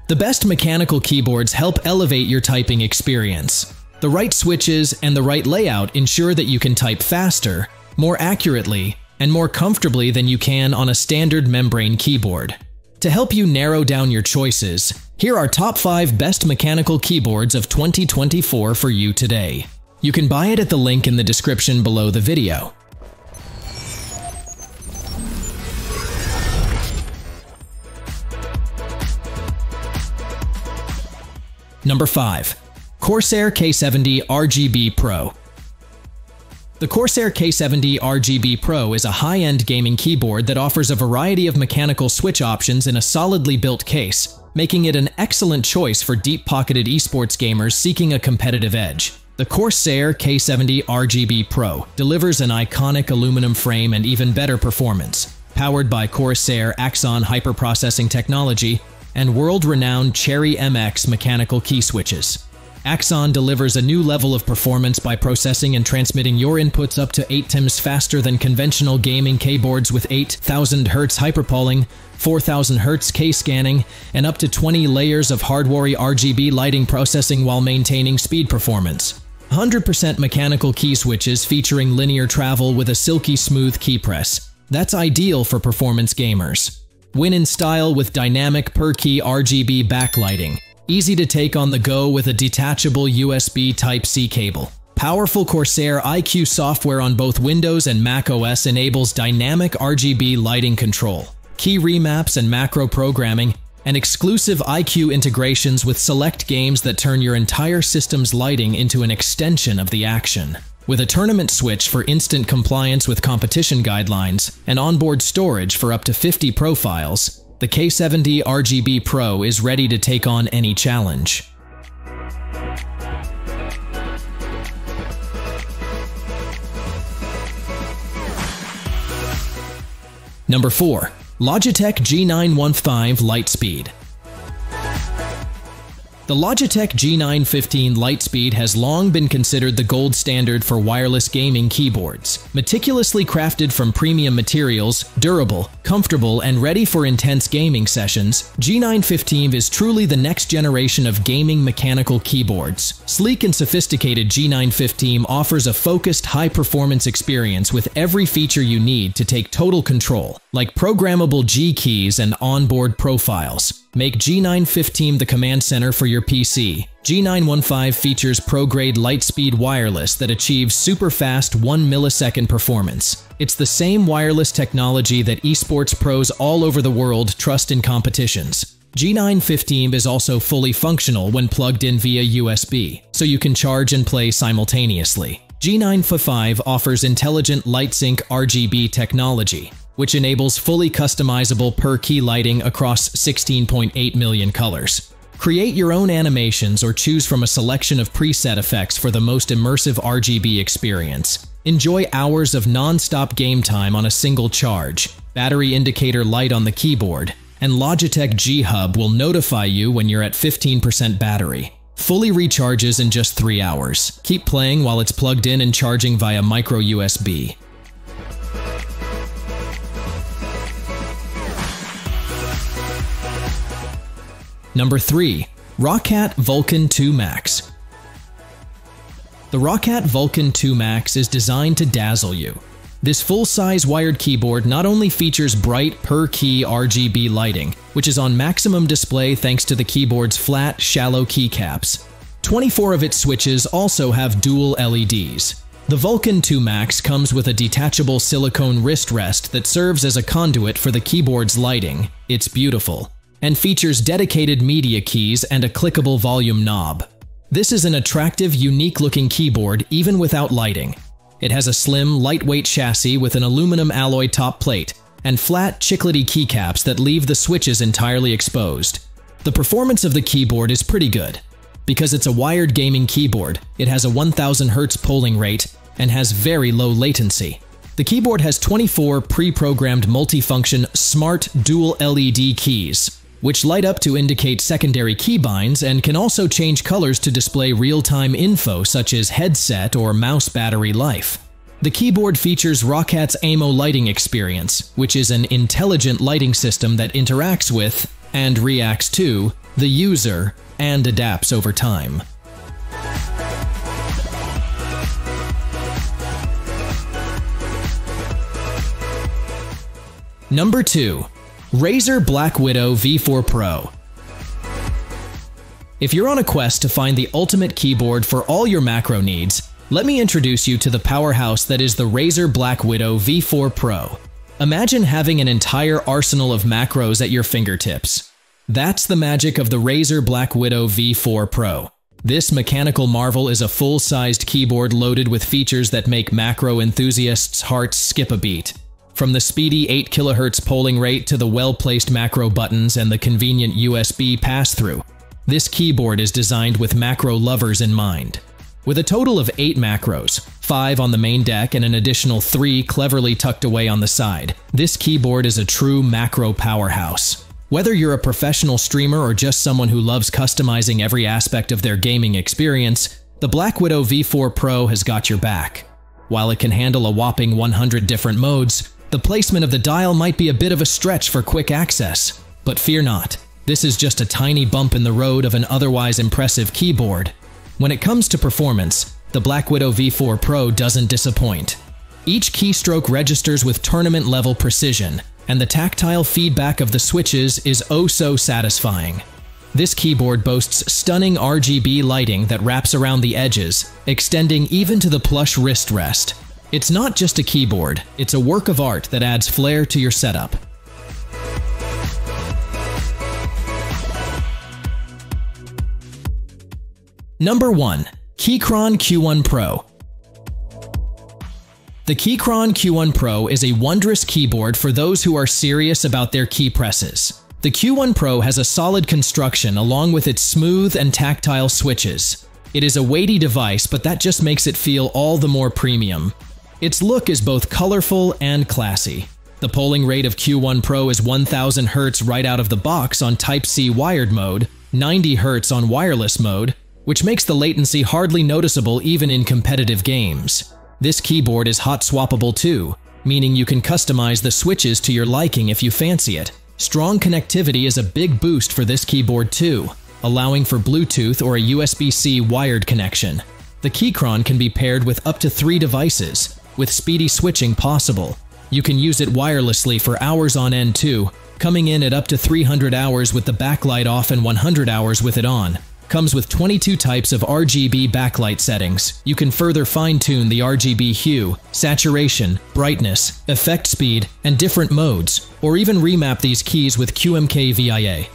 The best mechanical keyboards help elevate your typing experience. The right switches and the right layout ensure that you can type faster, more accurately, and more comfortably than you can on a standard membrane keyboard. To help you narrow down your choices, here are top 5 best mechanical keyboards of 2024 for you today. You can buy it at the link in the description below the video. Number 5. Corsair K70 RGB Pro. The Corsair K70 RGB Pro is a high-end gaming keyboard that offers a variety of mechanical switch options in a solidly built case, making it an excellent choice for deep-pocketed esports gamers seeking a competitive edge. The Corsair K70 RGB Pro delivers an iconic aluminum frame and even better performance, powered by Corsair Axon hyperprocessing technology and world-renowned Cherry MX mechanical key switches. Axon delivers a new level of performance by processing and transmitting your inputs up to 8 times faster than conventional gaming keyboards with 8,000 Hz hyperpolling, 4,000 Hz K-scanning, and up to 20 layers of hardwired RGB lighting processing while maintaining speed performance. 100% mechanical key switches featuring linear travel with a silky smooth key press. That's ideal for performance gamers. Win in style with dynamic per-key RGB backlighting. Easy to take on the go with a detachable USB Type-C cable. Powerful Corsair iQ software on both Windows and Mac OS enables dynamic RGB lighting control, key remaps and macro programming, and exclusive iQ integrations with select games that turn your entire system's lighting into an extension of the action. With a tournament switch for instant compliance with competition guidelines and onboard storage for up to 50 profiles, the K70 RGB Pro is ready to take on any challenge. Number 4. Logitech G915 Lightspeed. The Logitech G915 Lightspeed has long been considered the gold standard for wireless gaming keyboards. Meticulously crafted from premium materials, durable, comfortable, and ready for intense gaming sessions, G915 is truly the next generation of gaming mechanical keyboards. Sleek and sophisticated G915 offers a focused, high-performance experience with every feature you need to take total control, like programmable G keys and onboard profiles. Make G915 the command center for your PC. G915 features pro-grade Lightspeed wireless that achieves super-fast 1 millisecond performance. It's the same wireless technology that esports pros all over the world trust in competitions. G915 is also fully functional when plugged in via USB, so you can charge and play simultaneously. G915 offers intelligent LightSync RGB technology, which enables fully customizable per-key lighting across 16.8 million colors. Create your own animations or choose from a selection of preset effects for the most immersive RGB experience. Enjoy hours of non-stop game time on a single charge. Battery indicator light on the keyboard, and Logitech G Hub will notify you when you're at 15% battery. Fully recharges in just 3 hours. Keep playing while it's plugged in and charging via micro USB. Number 3. Roccat Vulcan 2 Max. The Roccat Vulcan 2 Max is designed to dazzle you. This full-size wired keyboard not only features bright per-key RGB lighting, which is on maximum display thanks to the keyboard's flat, shallow keycaps. 24 of its switches also have dual LEDs. The Vulcan 2 Max comes with a detachable silicone wrist rest that serves as a conduit for the keyboard's lighting. It's beautiful, and features dedicated media keys and a clickable volume knob. This is an attractive, unique-looking keyboard even without lighting. It has a slim, lightweight chassis with an aluminum alloy top plate and flat, chiclety keycaps that leave the switches entirely exposed. The performance of the keyboard is pretty good. Because it's a wired gaming keyboard, it has a 1000 Hz polling rate and has very low latency. The keyboard has 24 pre-programmed multifunction smart dual LED keys, which light up to indicate secondary keybinds and can also change colors to display real-time info such as headset or mouse battery life. The keyboard features Roccat's AIMO lighting experience, which is an intelligent lighting system that interacts with, and reacts to, the user, and adapts over time. Number 2. Razer BlackWidow V4 Pro. If you're on a quest to find the ultimate keyboard for all your macro needs, let me introduce you to the powerhouse that is the Razer BlackWidow V4 Pro. Imagine having an entire arsenal of macros at your fingertips. That's the magic of the Razer BlackWidow V4 Pro. This mechanical marvel is a full-sized keyboard loaded with features that make macro enthusiasts' hearts skip a beat. From the speedy 8 kHz polling rate to the well-placed macro buttons and the convenient USB pass-through, this keyboard is designed with macro lovers in mind. With a total of 8 macros, 5 on the main deck and an additional 3 cleverly tucked away on the side, this keyboard is a true macro powerhouse. Whether you're a professional streamer or just someone who loves customizing every aspect of their gaming experience, the BlackWidow V4 Pro has got your back. While it can handle a whopping 100 different modes, the placement of the dial might be a bit of a stretch for quick access. But fear not, this is just a tiny bump in the road of an otherwise impressive keyboard. When it comes to performance, the BlackWidow V4 Pro doesn't disappoint. Each keystroke registers with tournament-level precision, and the tactile feedback of the switches is oh so satisfying. This keyboard boasts stunning RGB lighting that wraps around the edges, extending even to the plush wrist rest. It's not just a keyboard, it's a work of art that adds flair to your setup. Number 1. Keychron Q1 Pro. The Keychron Q1 Pro is a wondrous keyboard for those who are serious about their key presses. The Q1 Pro has a solid construction along with its smooth and tactile switches. It is a weighty device, but that just makes it feel all the more premium. Its look is both colorful and classy. The polling rate of Q1 Pro is 1000 Hz right out of the box on Type-C wired mode, 90 Hz on wireless mode, which makes the latency hardly noticeable even in competitive games. This keyboard is hot swappable too, meaning you can customize the switches to your liking if you fancy it. Strong connectivity is a big boost for this keyboard too, allowing for Bluetooth or a USB-C wired connection. The Keychron can be paired with up to 3 devices, with speedy switching possible. You can use it wirelessly for hours on end too, coming in at up to 300 hours with the backlight off and 100 hours with it on. Comes with 22 types of RGB backlight settings. You can further fine-tune the RGB hue, saturation, brightness, effect speed, and different modes, or even remap these keys with QMK VIA.